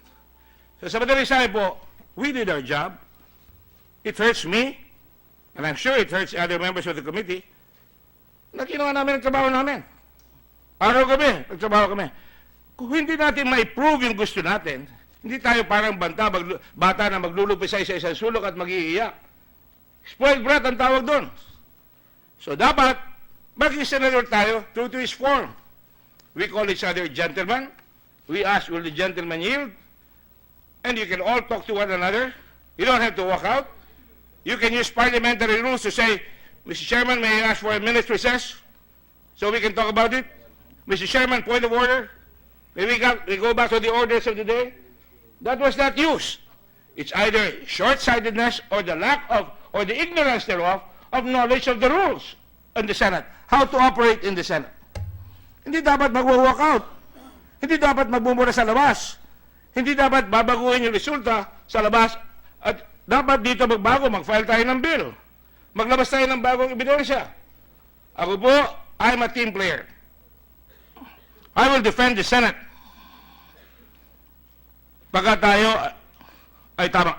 So sa madaling sabi po, we did our job. It hurts me, and I'm sure it hurts other members of the committee, na ginawa namin ang trabaho namin. Araw-gabi, nagtrabaho kami. Kung hindi natin ma-prove yung gusto natin, hindi tayo parang bata na maglulupisa sa isang sulok at mag-iiyak. Spoiled brat ang tawag doon. So dapat, maging senador tayo true to his form. We call each other gentlemen. We ask, will the gentleman yield? And you can all talk to one another. You don't have to walk out. You can use parliamentary rules to say, Mr. Chairman, may I ask for a minute's recess so we can talk about it? Mr. Chairman, point of order. May we go back to the orders of the day? That was not used. It's either short-sightedness or the lack of, or the ignorance thereof, of knowledge of the rules in the Senate. How to operate in the Senate. Hindi dapat mag-walk out. Hindi dapat magbumura sa labas. Hindi dapat babaguhin yung resulta sa labas. At dapat dito magbago, mag-file tayo ng bill. Maglabas tayo ng bagong ebidensya. Ako po, I'm a team player. I will defend the Senate. Pagka tayo ay tama.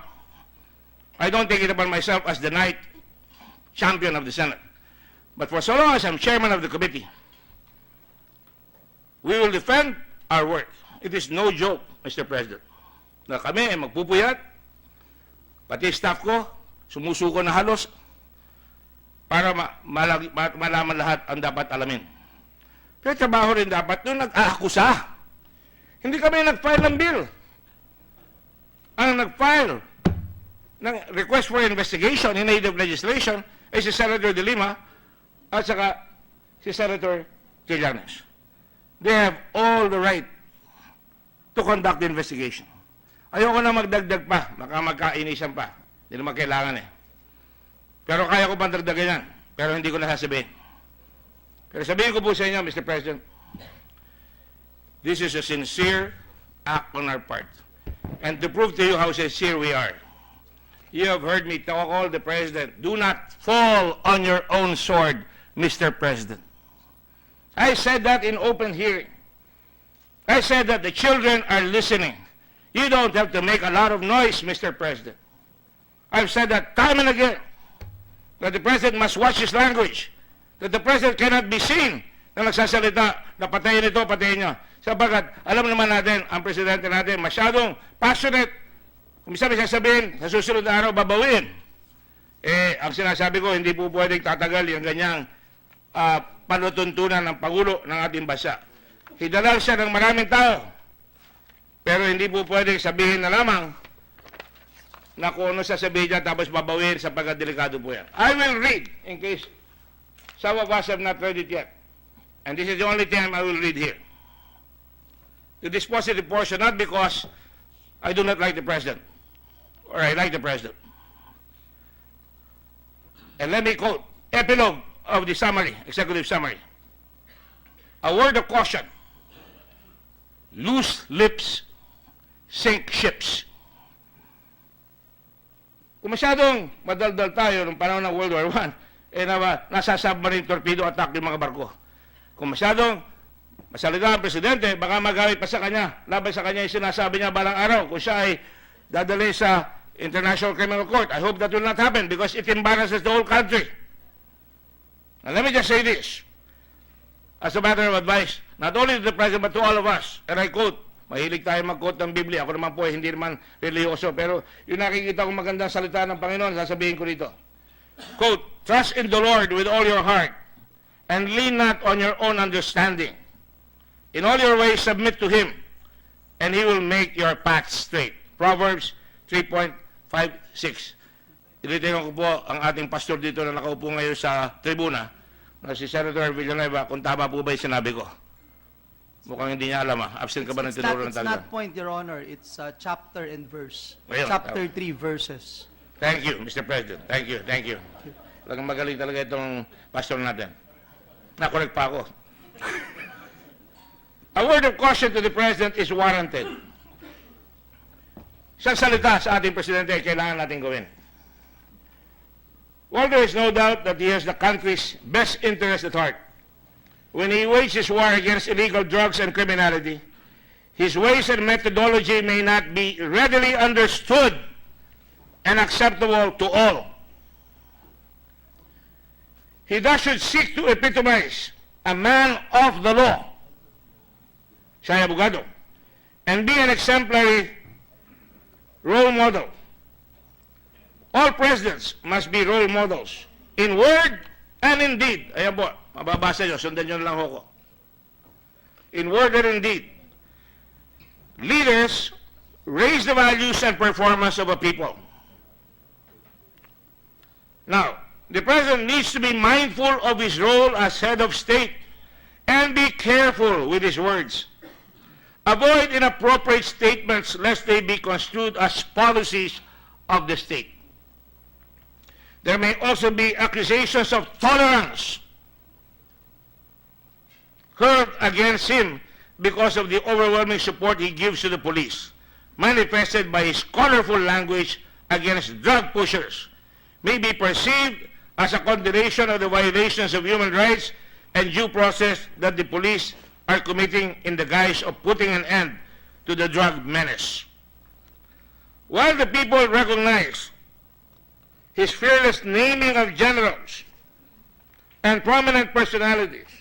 I don't take it upon myself as the knight champion of the Senate. But for so long as I'm chairman of the committee, we will defend our work. It is no joke, Mr. President, na kami ay magpupuyat, pati staff ko, sumusuko na halos, para malaman lahat ang dapat alamin. Pero trabaho rin dapat nung nag-aakusa. Hindi kami nag-file ng bill. Ang nag-file ng request for investigation in aid of legislation ay si Senator De Lima at saka si Senator Trillanes. They have all the right to conduct the investigation. Ayoko na magdagdag pa, magkainisan pa. Hindi naman kailangan eh. Pero kaya ko pang dagdagan yan. Pero hindi ko na sasabihin. Pero sabihin ko po sa inyo, Mr. President, this is a sincere act on our part. And to prove to you how sincere we are, you have heard me call the President, do not fall on your own sword, Mr. President. I said that in open hearing. I said that the children are listening. You don't have to make a lot of noise, Mr. President. I've said that time and again, that the President must watch his language, that the President cannot be seen na nagsasalita na patayin ito, patayin nyo. Sabagat, alam naman natin, ang Presidente natin masyadong passionate. Kung minsan may sasabihin, sa susunod na araw, babawiin. Ang sinasabi ko, hindi po pwedeng tatagal yung ganyang panutuntunan ng Pangulo ng ating bansa. Hidalal siya ng maraming tao. Pero hindi po pwedeng sabihin na lamang na kung ano sasabihin niya tapos babawiin sapagkat delikado po yan. I will read in case some of us have not read it yet. And this is the only time I will read here. The dispositive portion, not because I do not like the President, or I like the President. And let me quote, epilogue of the summary, executive summary. A word of caution. Loose lips sink ships. Kung masyadong madaldal tayo nung panahon ng World War I, nasa submarine torpedo attack yung mga barko. Kung masyadong masalita ang Presidente, baka magamit pa sa kanya, laban sa kanya yung sinasabi niya balang araw, kung siya ay dadali sa International Criminal Court. I hope that will not happen because it embarrasses the whole country. Now let me just say this, as a matter of advice, not only to the President but to all of us, and I quote, mahilig tayo mag-quote ng Biblia, ako naman po hindi naman religyoso, pero yung nakikita kong magandang salita ng Panginoon, sasabihin ko dito. Quote, trust in the Lord with all your heart, and lean not on your own understanding. In all your ways, submit to Him, and He will make your paths straight. Proverbs 3.56. Tinitingnan ko po ang ating pastor dito na nakaupo ngayon sa tribuna, na si Senator Villanueva, kung tama po ba yung sinabi ko. Mukhang hindi niya alam, Absent ka ba ng tinuro ng talaga? It's not point, Your Honor. It's chapter and verse. Ayun, Chapter 3 verses. Thank you, Mr. President. Thank you, thank you. Talagang magaling talaga itong pastor natin. Nakorek pa ako. A word of caution to the President is warranted. Isang salita sa ating Presidente ay kailangan natin gawin. While there is no doubt that he has the country's best interest at heart, when he wages war against illegal drugs and criminality, his ways and methodology may not be readily understood and acceptable to all. He thus should seek to epitomize a man of the law, siya ay abogado, and be an exemplary role model. All presidents must be role models in word and in deed. Ayan po, mababasa nyo, sundan nyo lang ako. In word and in deed, leaders raise the values and performance of a people. Now, the President needs to be mindful of his role as head of state and be careful with his words. Avoid inappropriate statements lest they be construed as policies of the state. There may also be accusations of tolerance hurled against him because of the overwhelming support he gives to the police, manifested by his colorful language against drug pushers, may be perceived as a condemnation of the violations of human rights and due process that the police are committing in the guise of putting an end to the drug menace. While the people recognize his fearless naming of generals and prominent personalities,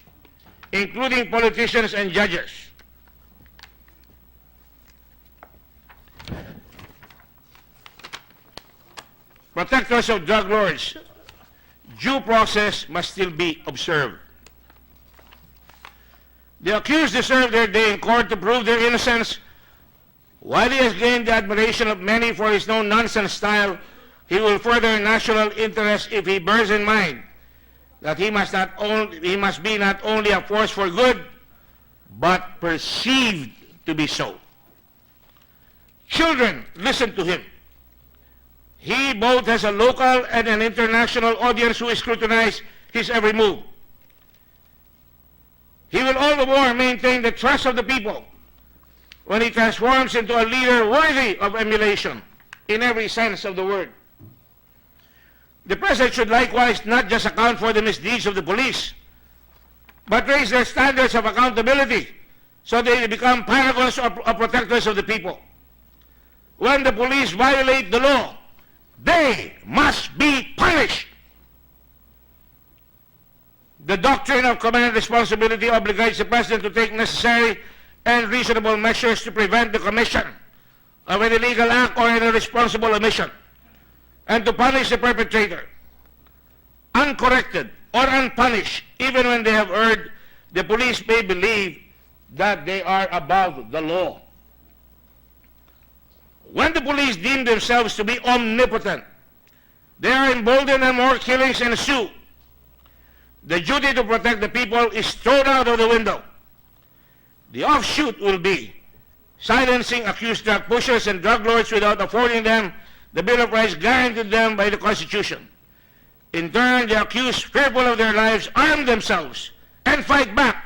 including politicians and judges, protectors of drug lords, due process must still be observed. The accused deserve their day in court to prove their innocence. While he has gained the admiration of many for his no-nonsense style, he will further national interest if he bears in mind that he must be not only a force for good, but perceived to be so. Children, listen to him. He both has a local and an international audience who scrutinize his every move. He will all the more maintain the trust of the people when he transforms into a leader worthy of emulation in every sense of the word. The President should likewise not just account for the misdeeds of the police, but raise their standards of accountability so they become paragons of protectors of the people. When the police violate the law, they must be punished. The doctrine of command and responsibility obligates the President to take necessary and reasonable measures to prevent the commission of an illegal act or an irresponsible omission, and to punish the perpetrator, uncorrected or unpunished, even when they have erred. The police may believe that they are above the law. When the police deem themselves to be omnipotent, they are emboldened and more killings ensue. The duty to protect the people is thrown out of the window. The offshoot will be silencing accused drug pushers and drug lords without affording them the Bill of Rights guaranteed them by the Constitution. In turn, the accused, fearful of their lives, arm themselves and fight back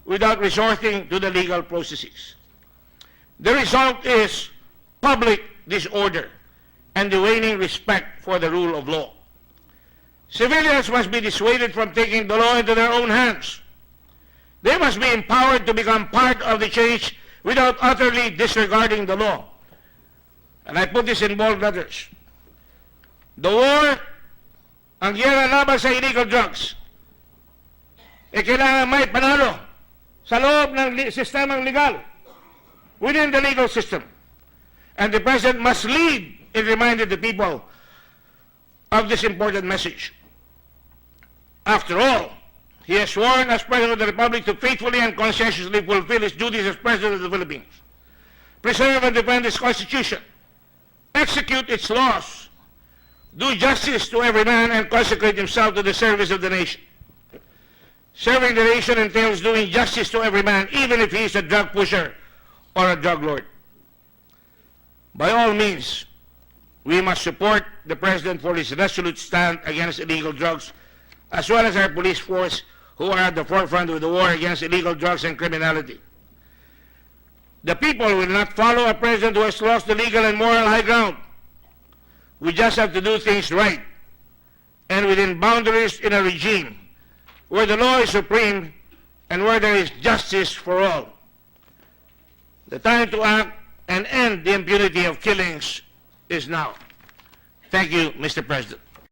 without resorting to the legal processes. The result is public disorder and the waning respect for the rule of law. Civilians must be dissuaded from taking the law into their own hands. They must be empowered to become part of the change without utterly disregarding the law. And I put this in bold letters. The war, ang giyera laban sa illegal drugs, kailangan may panalo sa loob ng sistemang legal, within the legal system. And the President must lead in reminding the people of this important message. After all, he has sworn as President of the Republic to faithfully and conscientiously fulfill his duties as President of the Philippines, preserve and defend its Constitution, execute its laws, do justice to every man, and consecrate himself to the service of the nation. Serving the nation entails doing justice to every man, even if he is a drug pusher or a drug lord. By all means, we must support the President for his resolute stand against illegal drugs, as well as our police force, who are at the forefront of the war against illegal drugs and criminality. The people will not follow a president who has lost the legal and moral high ground. We just have to do things right and within boundaries in a regime where the law is supreme and where there is justice for all. The time to act and end the impunity of killings is now. Thank you, Mr. President.